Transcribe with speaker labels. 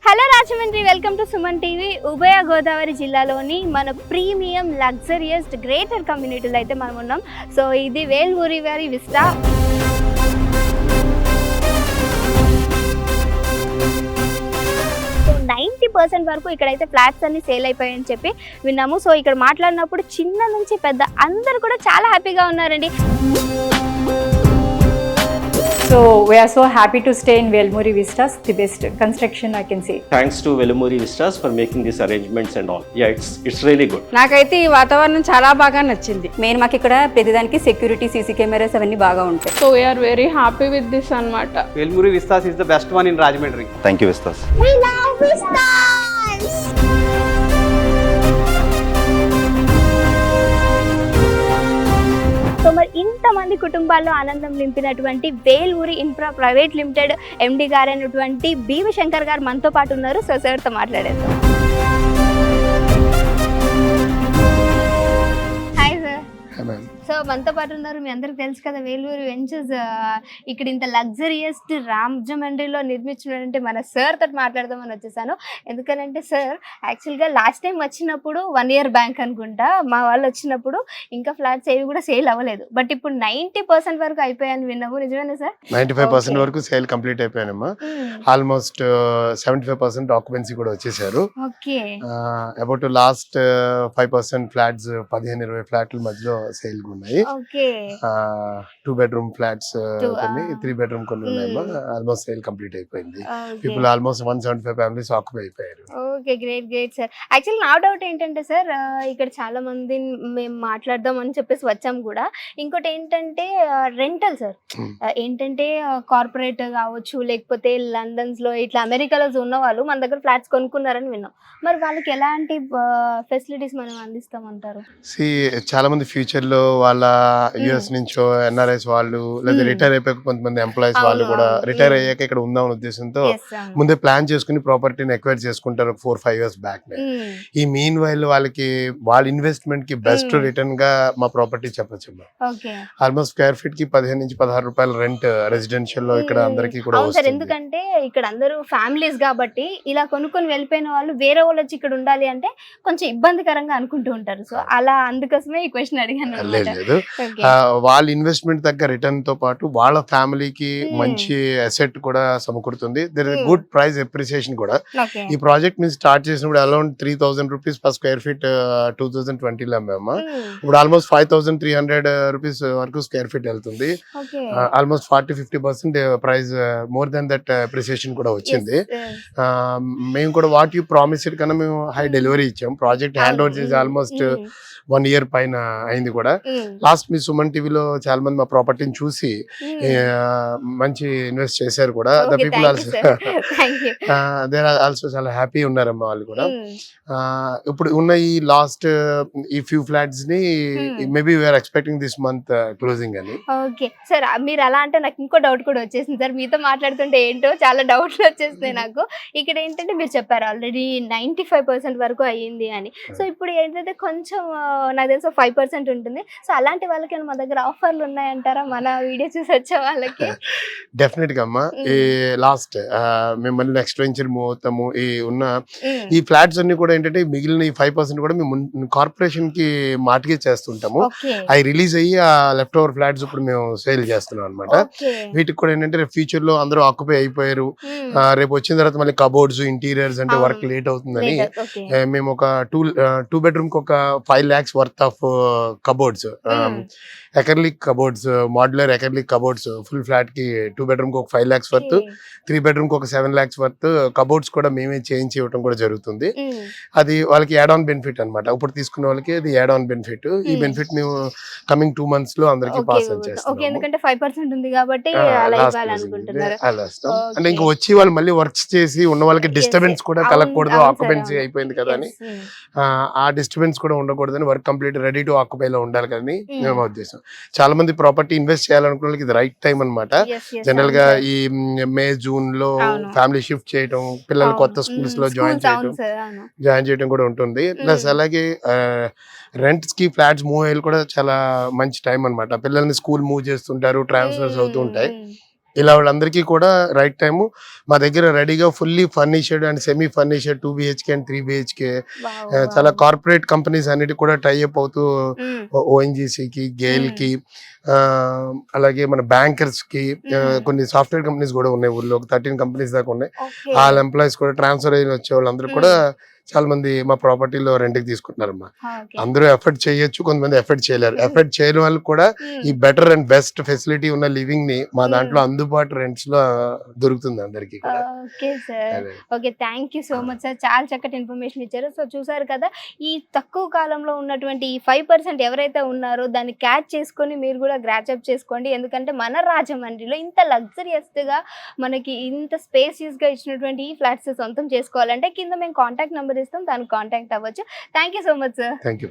Speaker 1: Hello Rajahmundry, welcome to Suman TV. ఉభయ గోదావరి జిల్లాలోని మన ప్రీమియం లగ్జరియస్ గ్రేటర్ కమ్యూనిటీలో అయితే మనం ఉన్నాం. సో ఇది వేల్మూరి వారి విస్టా. 90% వరకు ఇక్కడైతే ఫ్లాట్స్ అన్ని సేల్ అయిపోయాయని చెప్పి విన్నాము. సో ఇక్కడ మాట్లాడినప్పుడు చిన్న నుంచి పెద్ద అందరు కూడా చాలా హ్యాపీగా ఉన్నారండి.
Speaker 2: So we are so happy to stay in Velmuri Vistas, the best construction I can say.
Speaker 3: Thanks to Velmuri Vistas for making these arrangements and all. Yeah, it's really good.
Speaker 4: నాకైతే ఈ వాతావరణం చాలా బాగా నచ్చింది.
Speaker 2: మెయిన్ మాకు ఇక్కడ ప్రతిదానికి security CC cameras అవన్నీ బాగా ఉంటాయి.
Speaker 4: So we are very happy with this అన్నమాట.
Speaker 5: Velmuri Vistas is the best one in Rajahmundry.
Speaker 6: Thank you, Vistas.
Speaker 1: We love Vistas! So మరి ఇంతమంది కుటుంబాల్లో ఆనందం నింపినటువంటి వేల్మూరి ఇన్ఫ్రా ప్రైవేట్ లిమిటెడ్ ఎండి గారు అయినటువంటి భీమశంకర్ గారు మనతో పాటు ఉన్నారు. సో సార్తో మాట్లాడేద్దాం. Hi sir. సో మనతో పాటు ఉన్నారు, మీ అందరికి తెలుసు కదా వేల్మూరి వెంచర్స్ ఇక్కడ ఇంత లగ్జరియస్ రాజమండ్రిలో నిర్మించినటువంటి మన సార్ తోటి మాట్లాడదామని వచ్చేసాను. ఎందుకనంటే సార్ యాక్చువల్గా లాస్ట్ టైం వచ్చినప్పుడు 1 year బ్యాంక్ అనుకుంటా మా వాళ్ళు వచ్చినప్పుడు ఇంకా ఫ్లాట్స్ ఏవి కూడా సేల్ అవ్వలేదు. బట్ ఇప్పుడు 90% వరకు అయిపోయాయని విన్నాము, నిజమేనా సార్?
Speaker 7: 95% వరకు సేల్ కంప్లీట్ అయిపోయానమ్మా. ఆల్మోస్ట్ 75% ఆక్యుపెన్సీ కూడా వచ్చేసారు.
Speaker 1: ఓకే.
Speaker 7: అబౌట్ లాస్ట్ 5% ఫ్లాట్స్ 15-20 ఫ్లాట్ల మధ్యలో సేల్ ఉన్నాయి. 2 bedroom ఫ్లాట్స్ కొన్ని, 3 bedroom కొన్ని ఉన్నాయమ్మా. ఆల్మోస్ట్ సేల్ కంప్లీట్ అయిపోయింది. పీపుల్ ఆల్మోస్ట్ 175 ఫ్యామిలీస్ ఆక్యుపై అయిపోయారు.
Speaker 1: Okay, great great sir. Actually నా డౌట్ ఏంటంటే సార్, ఇక్కడ చాలా మంది మేము మాట్లాడదాం అని చెప్పేసి వచ్చాం కూడా. ఇంకోటి ఏంటంటే రెంటల్ సార్, ఏంటంటే కార్పొరేట్ కావచ్చు, లేకపోతే లండన్స్ లో ఇట్లా అమెరికాలో ఉన్న వాళ్ళు మన దగ్గర ఫ్లాట్స్ కొనుక్కున్నారని విన్నాం. మరి వాళ్ళకి ఎలాంటి ఫెసిలిటీస్ మనం అందిస్తామంటారు?
Speaker 7: చాలా మంది ఫ్యూచర్ లో వాళ్ళ యుఎస్ నుంచో ఎన్ఆర్ఐస్ వాళ్ళు, లేదా రిటైర్ అయిపోయాక కొంతమంది ఎంప్లాయీస్ వాళ్ళు కూడా రిటైర్ అయ్యాక ఇక్కడ ఉందామనే ఉద్దేశంతో ముందే ప్లాన్ చేసుకుని ప్రాపర్టీని ఎక్వైర్ చేసుకుంటారు 4-5 years బ్యాక్. ఈ మీన్ వైల్ వాళ్ళకి వాళ్ళ ఇన్వెస్ట్మెంట్ కి బెస్ట్ రిటర్న్ గా మా ప్రాపర్టీ చెప్పొచ్చు. ఆల్మోస్ట్ స్క్వేర్ ఫీట్ కి 15 నుంచి 16 రూపాయల రెంట్ రెసిడెన్షియల్ లో ఇక్కడ అందరికి కూడా వస్తుంది.
Speaker 1: ఎందుకంటే ఇక్కడ అందరూ ఫ్యామిలీస్ కాబట్టి ఇలా కొనుక్కొని వెళ్ళిపోయిన వాళ్ళు వేరే వాళ్ళు వచ్చి ఇక్కడ ఉండాలి అంటే కొంచెం ఇబ్బందికరంగా అనుకుంటూ ఉంటారు. సో అలా అందుకోసమే ఈ క్వశ్చన్ అడిగాను.
Speaker 7: లేదు, వాళ్ళ ఇన్వెస్ట్మెంట్ తగ్గ రిటర్న్ తో పాటు వాళ్ళ ఫ్యామిలీకి మంచి అసెట్ కూడా సమకూరుతుంది. There is good price appreciation కూడా. ఈ ప్రాజెక్ట్ మేము స్టార్ట్ చేసినప్పుడు around 3,000 rupees per square feet 2020లో అమ్మాము. ఇప్పుడు ఆల్మోస్ట్ 5,300 రూపీస్ వరకు స్క్వేర్ ఫీట్ వెళ్తుంది. Almost 40-50% price more than that appreciation కూడా వచ్చింది. మేము కూడా వాట్ యూ ప్రామిస్డ్ కన్నా మేము హై డెలివరీ ఇచ్చాం. ప్రాజెక్ట్ హ్యాండ్ ఓవర్ చేసి ఆల్మోస్ట్ 1 year పైన అయింది కూడా. లాస్ట్ మీ సుమన్ టీవీలో చాలా మంది మా ప్రాపర్టీని చూసి మంచి ఇన్వెస్ట్ చేశారు కూడా. The people also they are also చాలా హ్యాపీ ఉన్నారమ్మా వాళ్ళు కూడా. ఇప్పుడు ఉన్న ఈ లాస్ట్ ఈ ఫ్యూ ఫ్లాట్స్ ని maybe we are expecting this month closing అని.
Speaker 1: ఓకే సార్, మీరు అలా అంటే నాకు ఇంకో డౌట్ కూడా వచ్చేసింది సార్. మీతో మాట్లాడుతుంటే ఏంటో చాలా డౌట్లు వచ్చేస్తాయి నాకు. ఇక్కడ ఏంటంటే మీరు చెప్పారు ఆల్రెడీ 95% వరకు అయ్యింది అని. సో ఇప్పుడు ఏంటంటే కొంచెం నాకు తెలిసి 5% ఉంటుంది. సో అలాంటి వాళ్ళకి మా దగ్గర ఆఫర్లు ఉన్నాయంటారా మన వీడియో చూసి వచ్చే వాళ్ళకి?
Speaker 7: డెఫినెట్ గా అమ్మా. ఈ లాస్ట్ మేము మళ్ళీ నెక్స్ట్ వెంచర్ మూవ్ అవుతాము. ఈ ఉన్న ఈ ఫ్లాట్స్ అన్ని కూడా ఏంటంటే మిగిలిన ఈ 5% కూడా మేము కార్పొరేషన్ కి మార్టిగేజ్ చేస్తుంటాము. అవి రిలీజ్ అయ్యి ఆ లెఫ్ట్ ఓవర్ ఫ్లాట్స్ ఇప్పుడు మేము సేల్ చేస్తున్నాం అనమాట. వీటికి కూడా ఏంటంటే రేపు ఫ్యూచర్ లో అందరూ ఆక్యుపై అయిపోయారు, రేపు వచ్చిన తర్వాత మళ్ళీ కబోర్డ్స్ ఇంటీరియర్స్ అంటే వర్క్ లేట్ అవుతుందని మేము ఒక 2 bedroom కి ఒక 5 lakhs worth of cupboards, acrylic cupboards, modular acrylic cupboards full flat కి 2 bedroom కి ఒక 5 lakhs వర్త్, 3 bedroom కి ఒక 7 lakhs వర్త్ కబోర్డ్స్ కూడా మేమే చేయించి ఇవ్వడం కూడా జరుగుతుంది. అది వాళ్ళకి యాడ్ ఆన్ బెనిఫిట్ అనమాట. ఇప్పుడు తీసుకున్న వాళ్ళకి అది యాడ్ ఆన్ బెనిఫిట్. ఈ బెనిఫిట్ మేము కమింగ్ 2 months లో అందరికి పాస్ చేస్తాం.
Speaker 1: ఎందుకంటే 5% ఉంది కాబట్టి
Speaker 7: అంటే ఇంకా వచ్చి వాళ్ళు మళ్ళీ వర్క్స్ చేసి ఉన్న వాళ్ళకి డిస్టర్బెన్స్ కూడా కలగకూడదు. ఆక్యుపెన్సీ అయిపోయింది కదా అని, ఆ డిస్టర్బెన్స్ కూడా ఉండకూడదని work complete ready to occupy లో ఉండాలి కానీ మేము ఉద్దేశం. చాలా మంది ప్రాపర్టీ ఇన్వెస్ట్ చేయాలనుకున్న వాళ్ళకి ఇది రైట్ టైం అనమాట. జనరల్ గా ఈ మే జూన్ లో ఫ్యామిలీ షిఫ్ట్ చేయడం, పిల్లలు కొత్త స్కూల్స్ లో జాయిన్ చేయడం కూడా ఉంటుంది. ప్లస్ అలాగే రెంట్స్ కి ఫ్లాట్స్ మూవ్ అయ్యి కూడా చాలా మంచి టైం అనమాట. పిల్లల్ని స్కూల్ మూవ్ చేస్తుంటారు, ట్రాన్స్ఫర్స్ అవుతూ ఉంటాయి. ఇలా వాళ్ళందరికీ కూడా రైట్ టైము మా దగ్గర రెడీగా fully furnished and semi furnished 2 BHK and 3 BHK చాలా కార్పొరేట్ కంపెనీస్ అన్నిటి కూడా టైఅప్ అవుతూ ఓఎన్జీసీకి గేల్కి అలాగే మన బ్యాంకర్స్ కి కొన్ని సాఫ్ట్వేర్ కంపెనీస్ కూడా ఉన్నాయి ఊళ్ళో 13 కంపెనీస్ దాకా ఉన్నాయి. వాళ్ళ ఎంప్లాయీస్ కూడా ట్రాన్స్ఫర్ అయిన వచ్చే వాళ్ళందరూ కూడా చాలా మంది మా ప్రాపర్టీలో రెంట్కి తీసుకుంటున్నారమ్మా. అందరూ ఎఫర్ట్ చేయొచ్చు, కొంతమంది ఎఫర్ట్ చేయలేరు. ఎఫర్ట్ చేయని వాళ్ళు కూడా ఈ బెటర్ అండ్ బెస్ట్ ఫెసిలిటీ ఉన్న లివింగ్ ని మా దాంట్లో అందుబాటు రెంట్స్ లో దొరుకుతుంది అందరికి కూడా.
Speaker 1: Okay sir, okay, thank you so much sir, చాలా చక్కటి ఇన్ఫర్మేషన్ ఇచ్చారు. సో చూసారు కదా, ఈ తక్కువ కాలంలో ఉన్నటువంటి ఈ 5% ఎవరైతే ఉన్నారో దాన్ని క్యాచ్ చేసుకొని మీరు కూడా గ్రాచప్ చేసుకోండి. ఎందుకంటే మన రాజమండ్రిలో ఇంత లగ్జరియస్ గా మనకి ఇంత స్పేసియస్ గా ఇచ్చినటువంటి ఈ ఫ్లాట్స్ సొంతం చేసుకోవాలంటే కింద మేము కాంటాక్ట్ నెంబర్ ఇస్తాం, దానికి కాంటాక్ట్ అవ్వచ్చు. Thank you so much sir.
Speaker 7: Thank you.